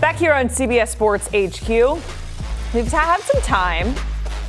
Back here on CBS Sports HQ, we've had some time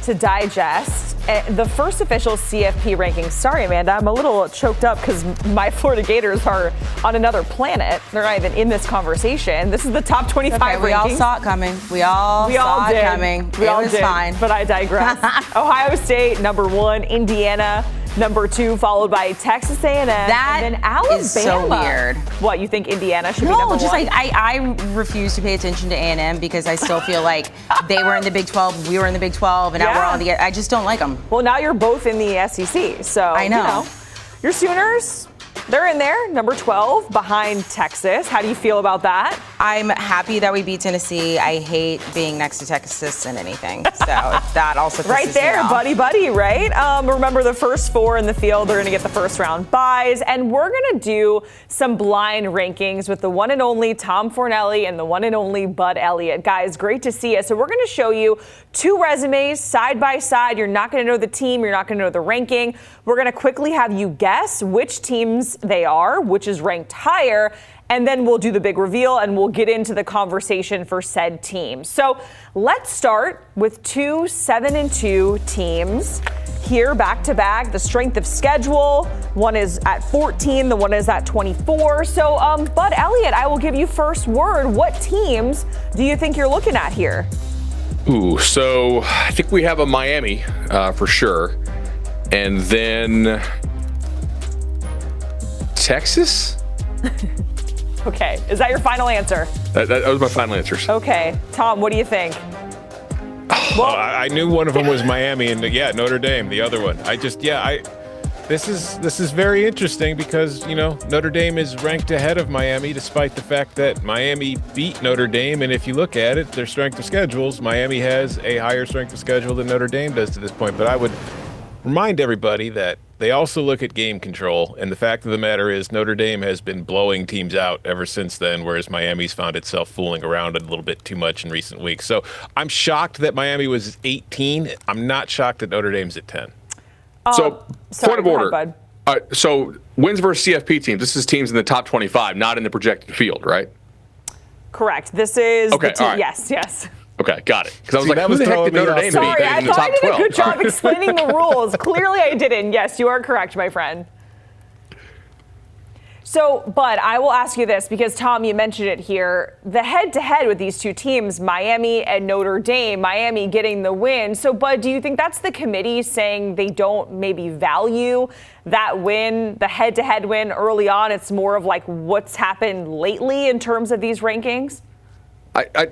to digest the first official CFP rankings. Sorry, Amanda, I'm a little choked up because my Florida Gators are on another planet. They're not even in this conversation. This is the top 25 rankings. We all saw it coming. We all saw it coming. It was did, fine. But I digress. Ohio State, number 1. Indiana, number 2, followed by Texas A&M, and then Alabama. Is so weird. What, you think Indiana should be number 1? No, just like I refuse to pay attention to A&M because I still feel like they were in the Big 12, we were in the Big 12, and now we're on the. I just don't like them. Well, now you're both in the SEC, so I know. Your Sooners, they're in there, number 12, behind Texas. How do you feel about that? I'm happy that we beat Tennessee. I hate being next to Texas in anything. So that also pisses right there, me off. buddy, right? Remember, the first 4 in the field, they're going to get the first round buys. And we're going to do some blind rankings with the one and only Tom Fornelli and the one and only Bud Elliott. Guys, great to see you. So we're going to show you 2 resumes side by side. You're not going to know the team. You're not going to know the ranking. We're going to quickly have you guess which teams they are, which is ranked higher. And then we'll do the big reveal and we'll get into the conversation for said team. So let's start with 2 7-2 teams here back to back. The strength of schedule, one is at 14, the one is at 24. So Bud Elliott, I will give you first word. What teams do you think you're looking at here? Ooh, so I think we have a Miami for sure. And then Texas? Okay, is that your final answer? That was my final answer. Okay, Tom, what do you think? Well, I knew one of them was Miami, and Notre Dame, the other one. This is very interesting because Notre Dame is ranked ahead of Miami, despite the fact that Miami beat Notre Dame. And if you look at it, their strength of schedules, Miami has a higher strength of schedule than Notre Dame does to this point. But I would remind everybody that they also look at game control, and the fact of the matter is Notre Dame has been blowing teams out ever since then, whereas Miami's found itself fooling around a little bit too much in recent weeks. So I'm shocked that Miami was 18. I'm not shocked that Notre Dame's at 10. So, point of order. Ahead, Bud. So wins versus CFP teams. This is teams in the top 25, not in the projected field, right? Correct. This is okay, the team. All right. Yes. Okay, got it. Because I was like, who the heck did Notre Dame Sorry, beat I in the thought top I did 12? a good job explaining the rules. Clearly I didn't. Yes, you are correct, my friend. So, Bud, I will ask you this because, Tom, you mentioned it here. The head-to-head with these 2 teams, Miami and Notre Dame, Miami getting the win. So, Bud, do you think that's the committee saying they don't maybe value that win, the head-to-head win early on? It's more of like what's happened lately in terms of these rankings?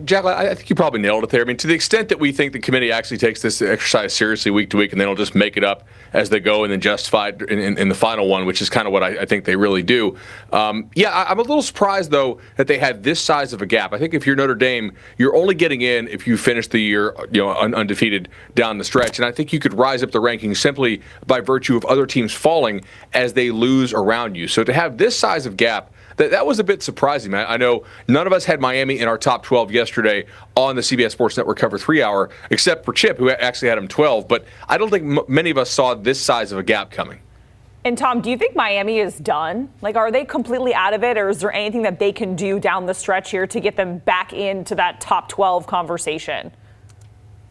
Jack, I think you probably nailed it there. I mean, to the extent that we think the committee actually takes this exercise seriously week to week and they don't just make it up as they go and then justify it in the final one, which is kind of what I think they really do. I'm a little surprised, though, that they had this size of a gap. I think if you're Notre Dame, you're only getting in if you finish the year undefeated down the stretch. And I think you could rise up the rankings simply by virtue of other teams falling as they lose around you. So to have this size of gap, that was a bit surprising, man. I know none of us had Miami in our top 12 yesterday on the CBS Sports Network Cover 3 Hour, except for Chip, who actually had him 12. But I don't think many of us saw this size of a gap coming. And, Tom, do you think Miami is done? Like, are they completely out of it, or is there anything that they can do down the stretch here to get them back into that top 12 conversation?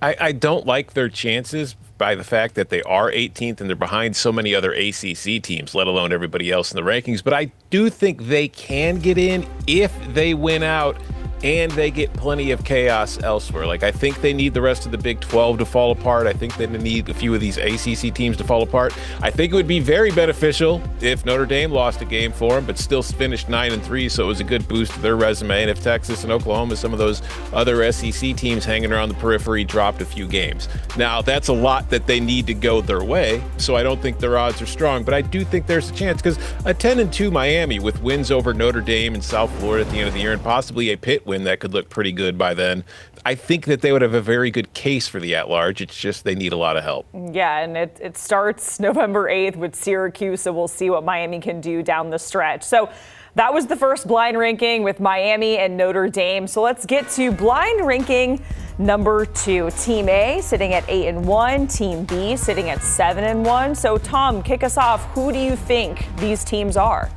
I don't like their chances by the fact that they are 18th and they're behind so many other ACC teams, let alone everybody else in the rankings. But I do think they can get in if they win out and they get plenty of chaos elsewhere. Like, I think they need the rest of the Big 12 to fall apart. I think they need a few of these ACC teams to fall apart. I think it would be very beneficial if Notre Dame lost a game for them, but still finished 9-3, so it was a good boost to their resume. And if Texas and Oklahoma, some of those other SEC teams hanging around the periphery, dropped a few games. Now, that's a lot that they need to go their way, so I don't think their odds are strong, but I do think there's a chance because a 10-2 Miami with wins over Notre Dame and South Florida at the end of the year and possibly a Pitt win that could look pretty good by then. I think that they would have a very good case for the at-large. It's just they need a lot of help. Yeah, and it starts November 8th with Syracuse, so we'll see what Miami can do down the stretch. So that was the first blind ranking with Miami and Notre Dame. So let's get to blind ranking number 2. Team A sitting at 8-1, Team B sitting at 7-1. So, Tom, kick us off. Who do you think these teams are?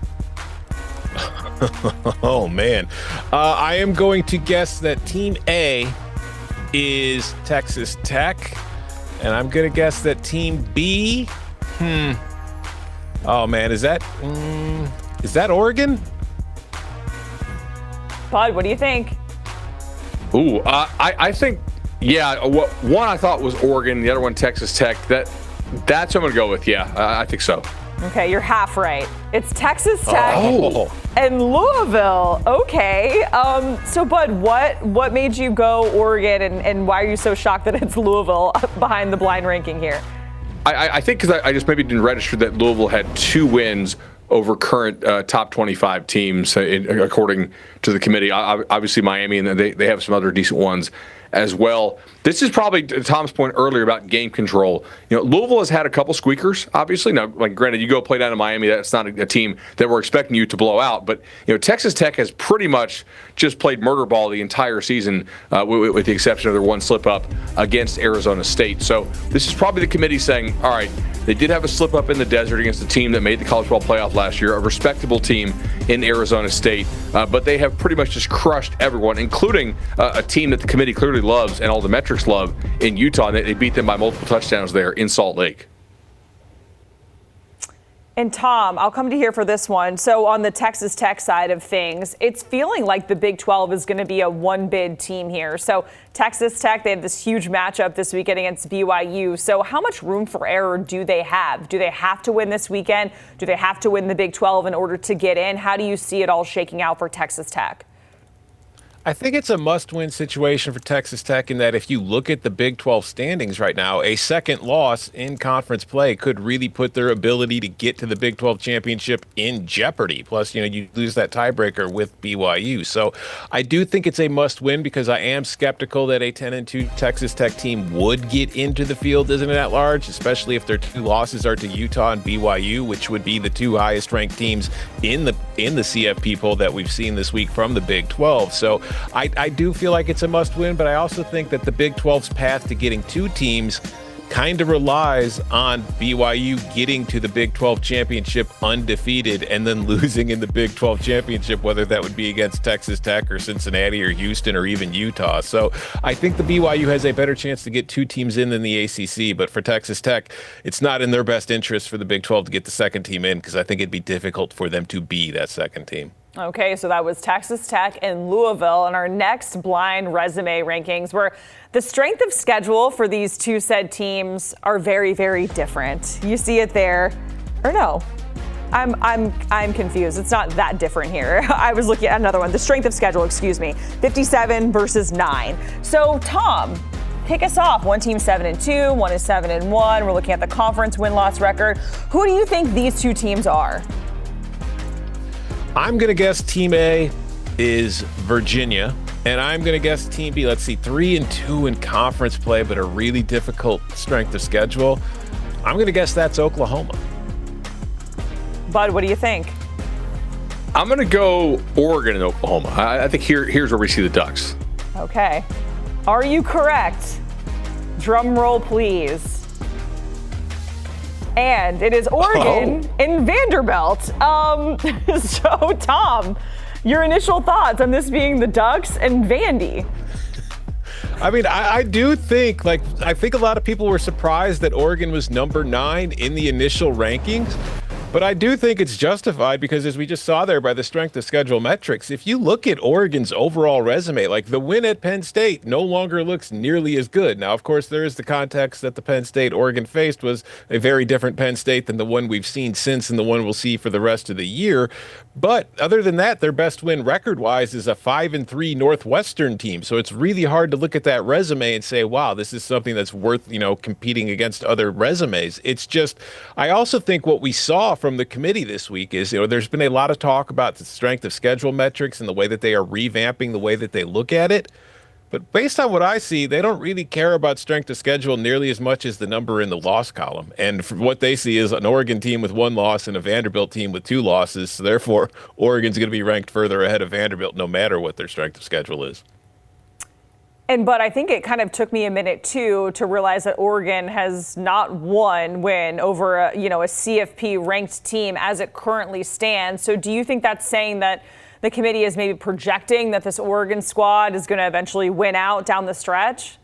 Oh, man. I am going to guess that Team A is Texas Tech. And I'm going to guess that Team B, oh, man, is that Oregon? Bud, what do you think? Ooh, I think, one I thought was Oregon, the other one Texas Tech. That's what I'm going to go with, yeah. I think so. Okay, you're half right. It's Texas Tech Oh. and Louisville. Okay. So, Bud, what made you go Oregon, and why are you so shocked that it's Louisville behind the blind ranking here? I think because I just maybe didn't register that Louisville had 2 wins over current top 25 teams, according to the committee. Obviously, Miami, and they have some other decent ones as well. This is probably to Tom's point earlier about game control. Louisville has had a couple squeakers, obviously. Now, like, granted, you go play down in Miami, that's not a team that we're expecting you to blow out. But, Texas Tech has pretty much just played murder ball the entire season, with the exception of their one slip-up against Arizona State. So this is probably the committee saying, all right, they did have a slip-up in the desert against a team that made the college football playoff last year, a respectable team in Arizona State. But they have pretty much just crushed everyone, including a team that the committee clearly loves and all the metrics love in Utah. They beat them by multiple touchdowns there in Salt Lake. And Tom, I'll come to here for this one. So on the Texas Tech side of things, it's feeling like the Big 12 is going to be a one-bid team here. So Texas Tech, they have this huge matchup this weekend against BYU. So how much room for error do they have? Do they have to win this weekend? Do they have to win the Big 12 in order to get in? How do you see it all shaking out for Texas Tech? I think it's a must-win situation for Texas Tech in that if you look at the Big 12 standings right now, a second loss in conference play could really put their ability to get to the Big 12 championship in jeopardy. Plus, you lose that tiebreaker with BYU. So I do think it's a must-win because I am skeptical that a 10-2 Texas Tech team would get into the field as an at-large, especially if their 2 losses are to Utah and BYU, which would be the 2 highest-ranked teams in the CFP poll that we've seen this week from the Big 12. So I do feel like it's a must-win, but I also think that the Big 12's path to getting 2 teams kind of relies on BYU getting to the Big 12 championship undefeated and then losing in the Big 12 championship, whether that would be against Texas Tech or Cincinnati or Houston or even Utah. So I think the BYU has a better chance to get 2 teams in than the ACC, but for Texas Tech, it's not in their best interest for the Big 12 to get the second team in because I think it'd be difficult for them to be that second team. Okay, so that was Texas Tech and Louisville. And our next blind resume rankings, where the strength of schedule for these 2 said teams are very, very different. You see it there, or no? I'm confused. It's not that different here. I was looking at another one. The strength of schedule, 57 versus 9. So Tom, kick us off. One team 7-2, one is 7-1. We're looking at the conference win-loss record. Who do you think these 2 teams are? I'm going to guess Team A is Virginia, and I'm going to guess Team B, 3-2 in conference play, but a really difficult strength of schedule. I'm going to guess that's Oklahoma. Bud, what do you think? I'm going to go Oregon and Oklahoma. I think here's where we see the Ducks. Okay. Are you correct? Drum roll, please. And it is Oregon and Vanderbilt. So, Tom, your initial thoughts on this being the Ducks and Vandy? I mean, I do think, I think a lot of people were surprised that Oregon was number 9 in the initial rankings. But I do think it's justified because, as we just saw there by the strength of schedule metrics, if you look at Oregon's overall resume, the win at Penn State no longer looks nearly as good. Now, of course, there is the context that the Penn State Oregon faced was a very different Penn State than the one we've seen since and the one we'll see for the rest of the year. But other than that, their best win record-wise is a 5-3 Northwestern team. So it's really hard to look at that resume and say, wow, this is something that's worth, competing against other resumes. It's just, I also think what we saw from the committee this week is, there's been a lot of talk about the strength of schedule metrics and the way that they are revamping the way that they look at it. But based on what I see, they don't really care about strength of schedule nearly as much as the number in the loss column. And from what they see is an Oregon team with 1 loss and a Vanderbilt team with 2 losses. So therefore, Oregon's going to be ranked further ahead of Vanderbilt no matter what their strength of schedule is. But I think it kind of took me a minute, too, to realize that Oregon has not one win over a CFP ranked team as it currently stands. So do you think that's saying that the committee is maybe projecting that this Oregon squad is going to eventually win out down the stretch?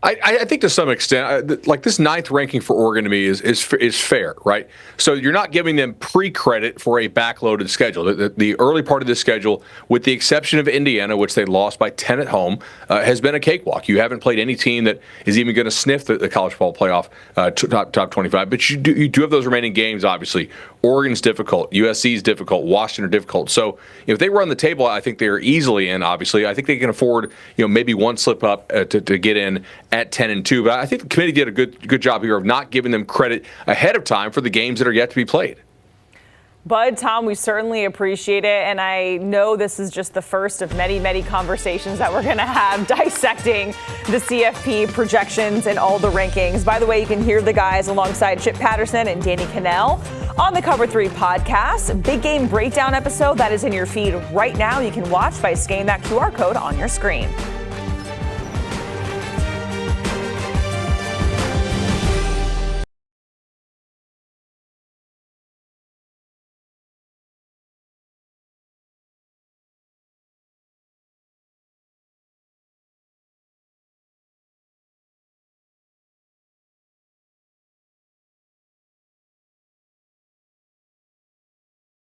I think to some extent, like this 9th ranking for Oregon to me is fair, right? So you're not giving them pre-credit for a backloaded schedule. The early part of this schedule, with the exception of Indiana, which they lost by 10 at home, has been a cakewalk. You haven't played any team that is even going to sniff the college football playoff top 25. But you do have those remaining games, obviously. Oregon's difficult. USC's difficult. Washington are difficult. So if they run the table, I think they're easily in, obviously. I think they can afford, maybe one slip up to get in at 10-2. But I think the committee did a good job here of not giving them credit ahead of time for the games that are yet to be played. Bud, Tom, we certainly appreciate it. And I know this is just the first of many, many conversations that we're going to have dissecting the CFP projections and all the rankings. By the way, you can hear the guys alongside Chip Patterson and Danny Cannell on the Cover 3 podcast. Big game breakdown episode that is in your feed right now. You can watch by scanning that QR code on your screen.